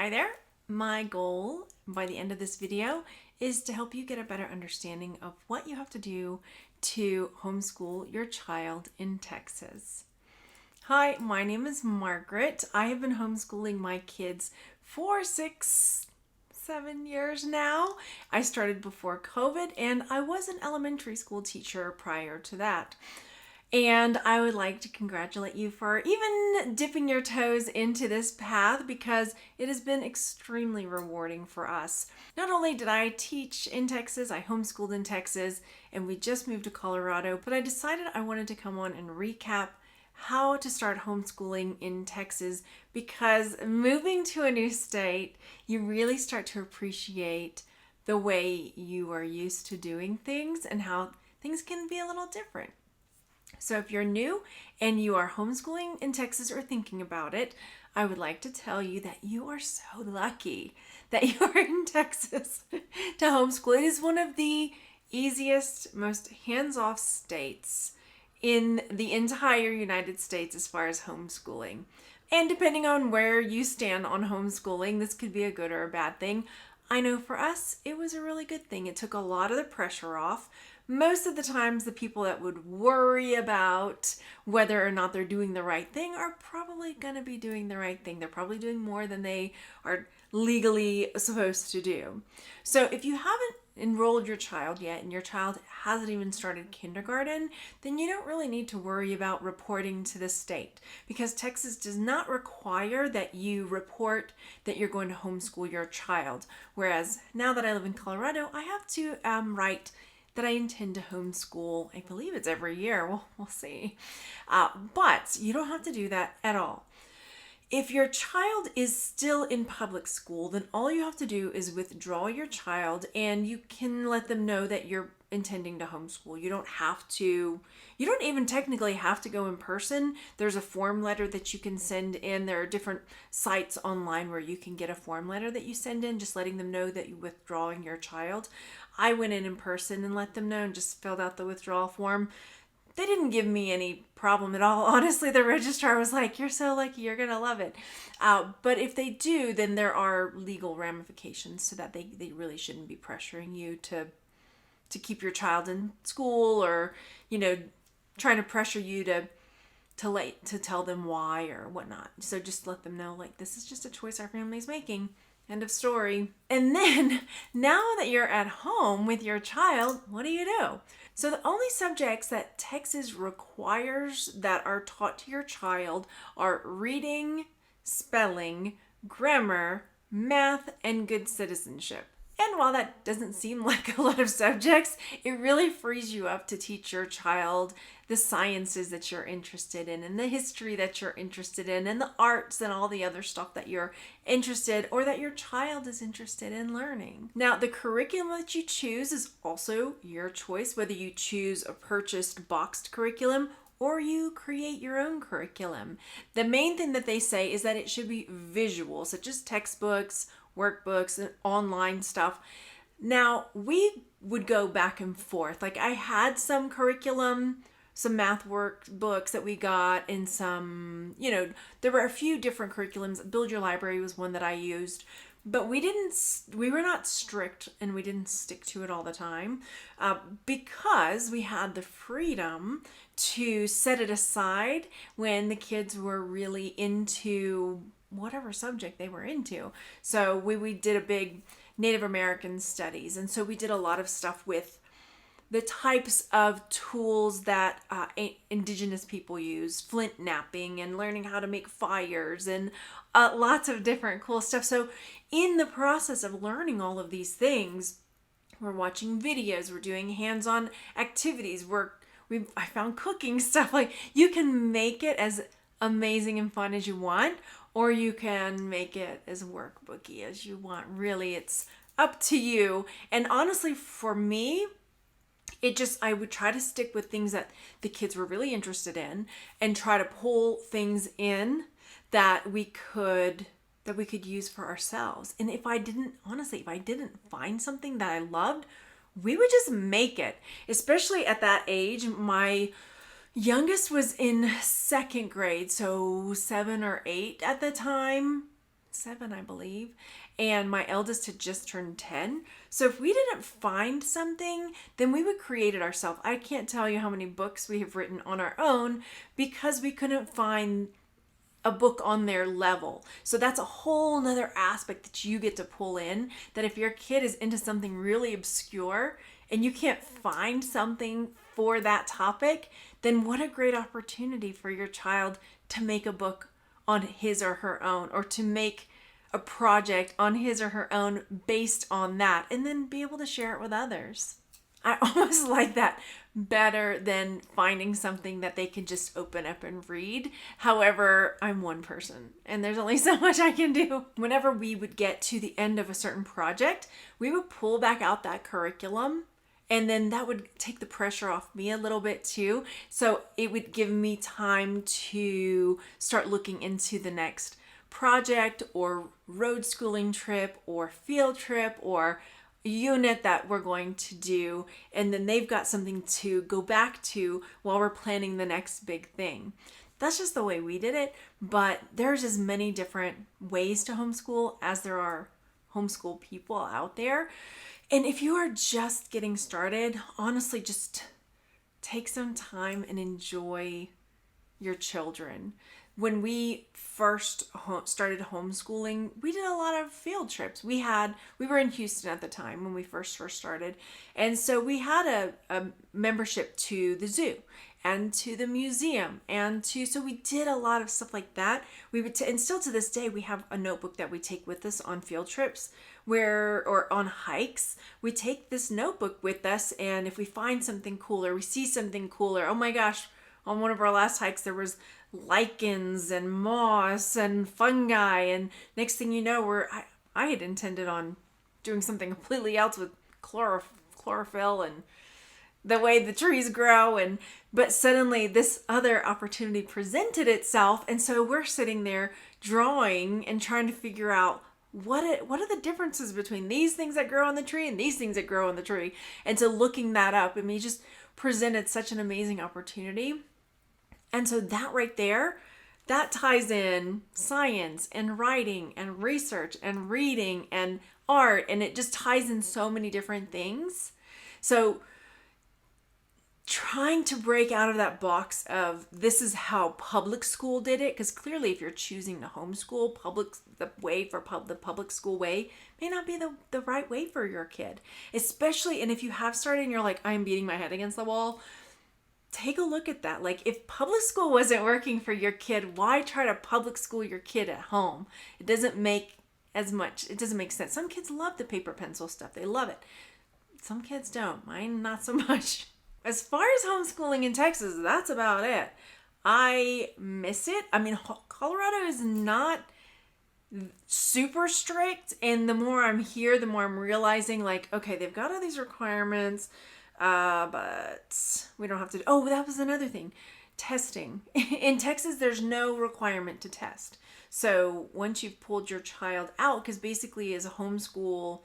Hi there. My goal by the end of this video is to help you get a better understanding of what you have to do to homeschool your child in Texas. Hi, my name is Margaret. I have been homeschooling my kids for 7 years now. I started before COVID and I was an elementary school teacher prior to that. And I would like to congratulate you for even dipping your toes into this path because it has been extremely rewarding for us. Not only did I teach in Texas, I homeschooled in Texas, and we just moved to Colorado, but I decided I wanted to come on and recap how to start homeschooling in Texas because moving to a new state, you really start to appreciate the way you are used to doing things and how things can be a little different. So if you're new and you are homeschooling in Texas or thinking about it, I would like to tell you that you are so lucky that you are in Texas to homeschool. It is one of the easiest, most hands-off states in the entire United States as far as homeschooling. And depending on where you stand on homeschooling, this could be a good or a bad thing. I know for us, it was a really good thing. It took a lot of the pressure off. Most of the times, the people that would worry about whether or not they're doing the right thing are probably going to be doing the right thing. They're probably doing more than they are legally supposed to do. So if you haven't enrolled your child yet and your child hasn't even started kindergarten, then you don't really need to worry about reporting to the state because Texas does not require that you report that you're going to homeschool your child. Whereas now that I live in Colorado, I have to write that I intend to homeschool. I believe it's every year. We'll see. But you don't have to do that at all. If your child is still in public school, then all you have to do is withdraw your child and you can let them know that you're intending to homeschool. You don't even technically have to go in person. There's a form letter that you can send in. There are different sites online where you can get a form letter that you send in, just letting them know that you're withdrawing your child. I went in person and let them know and just filled out the withdrawal form. They didn't give me any problem at all. Honestly, the registrar was like, "You're so lucky, you're going to love it." But if they do, then there are legal ramifications so that they really shouldn't be pressuring you to keep your child in school or, trying to pressure you to tell them why or whatnot. So just let them know, like, this is just a choice our family's making. End of story. And then now that you're at home with your child, what do you do? So the only subjects that Texas requires that are taught to your child are reading, spelling, grammar, math, and good citizenship. And while that doesn't seem like a lot of subjects, it really frees you up to teach your child the sciences that you're interested in and the history that you're interested in and the arts and all the other stuff that you're interested or that your child is interested in learning. Now, the curriculum that you choose is also your choice, whether you choose a purchased boxed curriculum or you create your own curriculum. The main thing that they say is that it should be visual, such as textbooks, workbooks, and online stuff. Now, we would go back and forth. Like I had some curriculum, some math workbooks that we got, and some, there were a few different curriculums. Build Your Library was one that I used. But we were not strict and we didn't stick to it all the time because we had the freedom to set it aside when the kids were really into whatever subject they were into. So we did a big Native American studies. And so we did a lot of stuff with the types of tools that indigenous people use, flint knapping and learning how to make fires and lots of different cool stuff. So in the process of learning all of these things, we're watching videos, we're doing hands-on activities, I found cooking stuff. Like you can make it as amazing and fun as you want, or you can make it as workbooky as you want. Really, it's up to you. And honestly, for me, I would try to stick with things that the kids were really interested in and try to pull things in that we could use for ourselves. And if I didn't find something that I loved, we would just make it. Especially at that age, my youngest was in second grade, so 7 or 8 at the time. 7, I believe, and my eldest had just turned 10. So if we didn't find something, then we would create it ourselves. I can't tell you how many books we have written on our own because we couldn't find a book on their level. So that's a whole nother aspect that you get to pull in, that if your kid is into something really obscure and you can't find something for that topic, then what a great opportunity for your child to make a book on his or her own, or to make a project on his or her own based on that, and then be able to share it with others. I almost like that better than finding something that they can just open up and read. However, I'm one person and there's only so much I can do. Whenever we would get to the end of a certain project, we would pull back out that curriculum, and then that would take the pressure off me a little bit too. So it would give me time to start looking into the next project or road schooling trip or field trip or unit that we're going to do, and then they've got something to go back to while we're planning the next big thing. That's just the way we did it, but there's as many different ways to homeschool as there are homeschool people out there. And if you are just getting started, honestly, just take some time and enjoy your children. When we first started homeschooling, we did a lot of field trips. We were in Houston at the time when we first started. And so we had a membership to the zoo and to the museum, so we did a lot of stuff like that. And still to this day, we have a notebook that we take with us on field trips or on hikes. We take this notebook with us, and if we find something cooler, we see something cooler. Oh my gosh, on one of our last hikes, there was lichens and moss and fungi, and next thing you know, I had intended on doing something completely else with chlorophyll and the way the trees grow, but suddenly this other opportunity presented itself, and so we're sitting there drawing and trying to figure out what are the differences between these things that grow on the tree and these things that grow on the tree. And so looking that up, I mean, just presented such an amazing opportunity. And so that right there, that ties in science and writing and research and reading and art, and it just ties in so many different things. So trying to break out of that box of this is how public school did it, because clearly if you're choosing to homeschool, the public school way may not be the right way for your kid. Especially, and if you have started and you're like, I'm beating my head against the wall, take a look at that. Like, if public school wasn't working for your kid, why try to public school your kid at home? It doesn't make sense. Some kids love the paper pencil stuff. They love it. Some kids don't. Mine, not so much. As far as homeschooling in Texas, that's about it. I miss it. I mean, Colorado is not super strict, and the more I'm here, the more I'm realizing, like, okay, they've got all these requirements, but we don't have to. Oh, that was another thing. Testing. In Texas, there's no requirement to test. So once you've pulled your child out, because basically as a homeschool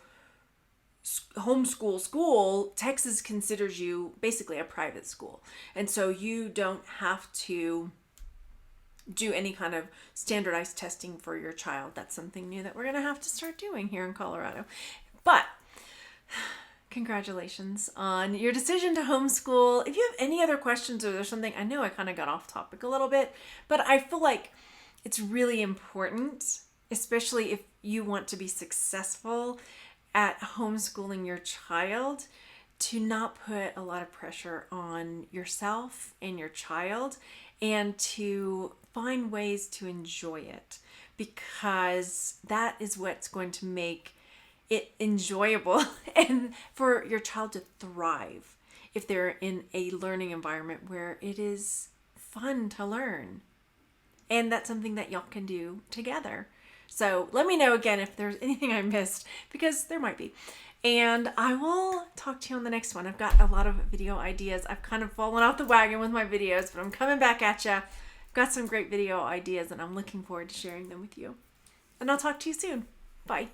school, Texas considers you basically a private school. And so you don't have to do any kind of standardized testing for your child. That's something new that we're going to have to start doing here in Colorado. But congratulations on your decision to homeschool. If you have any other questions or there's something, I know I kind of got off topic a little bit, but I feel like it's really important, especially if you want to be successful at homeschooling your child, to not put a lot of pressure on yourself and your child, and to find ways to enjoy it, because that is what's going to make it enjoyable and for your child to thrive if they're in a learning environment where it is fun to learn. And that's something that y'all can do together. So let me know again if there's anything I missed, because there might be. And I will talk to you on the next one. I've got a lot of video ideas. I've kind of fallen off the wagon with my videos, but I'm coming back at you. I've got some great video ideas, and I'm looking forward to sharing them with you. And I'll talk to you soon. Bye.